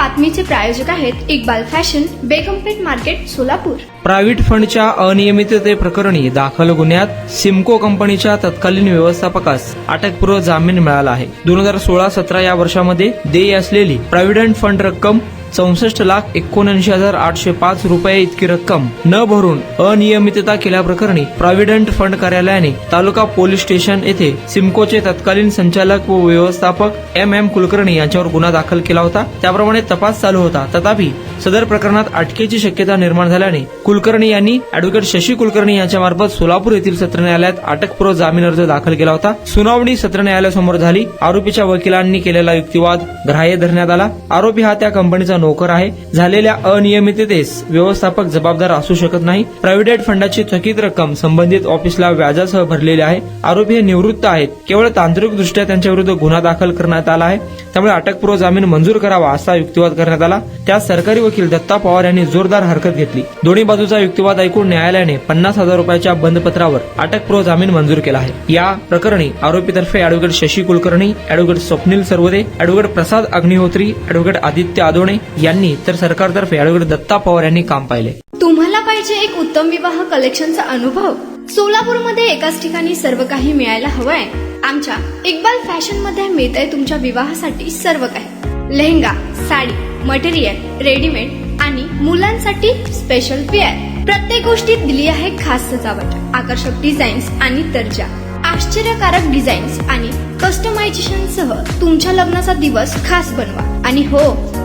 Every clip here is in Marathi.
बातमीचे प्रायोजक आहेत Iqbal fashion, Begumpeth market, Solapur. Private फंडच्या अनियमिततेप्रकरणी दाखल गुन्ह्यात सिमको कंपनीच्या तत्कालीन व्यवस्थापकास अटकपूर्व जामीन मिळाला आहे। 2016-17 या वर्षामध्ये देय असलेली प्रॉव्हिडंट फंड रक्कम 64,79,805 रुपये इतकी रक्कम न भरून अनियमितता केल्याप्रकरणी प्रॉव्हिडंट फंड कार्यालयाने तालुका पोलीस स्टेशन येथे सिमकोचे तत्कालीन संचालक व व्यवस्थापक M कुलकर्णी यांच्यावर गुन्हा दाखल केला होता। त्याप्रमाणे तपास चालू होता। तथापि सदर प्रकरणात अटकेची शक्यता निर्माण झाल्याने कुलकर्णी यांनी अॅडव्होकेट शशी कुलकर्णी यांच्यामार्फत सोलापूर येथील सत्र न्यायालयात अटकपूर्व जामीन अर्ज दाखल केला होता। सुनावणी सत्र न्यायालयासमोर झाली। आरोपीच्या वकिलांनी केलेला युक्तिवाद ग्राह्य धरण्यात आला। आरोपी हा त्या कंपनीचा नोकर आहे। झालेल्या अनियमिततेस व्यवस्थापक जबाबदार असू शकत नाही। प्रॉव्हिडंट फंडाची थकीत रक्कम संबंधित ऑफिसला व्याजासह भरलेली आहे। आरोपी हे निवृत्त आहेत। केवळ तांत्रिकदृष्ट्या त्यांच्या विरुद्ध गुन्हा दाखल करण्यात आला आहे। त्यामुळे अटकपूर्व जामीन मंजूर करावा असा युक्तिवाद करण्यात आला। त्यात सरकारी वकील दत्ता पवार यांनी जोरदार हरकत घेतली। दोन्ही बाजूचा युक्तिवाद ऐकून न्यायालयाने 50,000 रुपयाच्या बंधपत्रावर अटकपूर्व जामीन मंजूर केला आहे। या प्रकरणी आरोपीतर्फे advocate Shashi Kulkarni, advocate Swapnil Sarvade, advocate Prasad Agnihotri, advocate Aditya Adone यांनी तर सरकारतर्फे अॅडव्होकेट दत्ता पवार यांनी काम पाहिले। तुम्हाला पाहिजे एक उत्तम विवाह कलेक्शनचा अनुभव? सोलापूरमध्ये एकाच ठिकाणी सर्व काही मिळायला हवंय। आमच्या इक्बाल फॅशन मध्ये मिळतंय तुमच्या विवाहासाठी सर्व काही। लेहंगा, साडी, मटेरियल, रेडीमेड आणि मुलांसाठी स्पेशल वेअर। प्रत्येक गोष्टीत दिली आहे खास सजावट, आकर्षक डिझाईन्स आणि दर्जा, आश्चर्यकारक डिझाईन्स आणि कस्टमायझेशन सह तुमच्या लग्नाचा दिवस खास बनवा। आणि हो,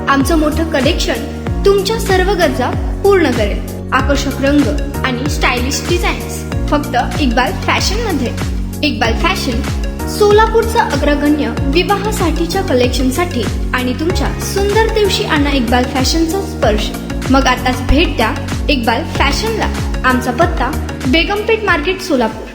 आमचं मोठं कलेक्शन तुमच्या सर्व गरजा पूर्ण करेल। आकर्षक रंग आणि स्टायलिश डिझाईन्स फक्त इक्बाल फॅशन मध्ये। इक्बाल फॅशन सोलापूरचा अग्रगण्य विवाहासाठीच्या कलेक्शनसाठी आणि तुमच्या सुंदर दिवशी आणा इक्बाल फॅशनचा स्पर्श। मग आताच भेट द्या इक्बाल फॅशनला। आमचा पत्ता बेगमपेठ मार्केट, सोलापूर।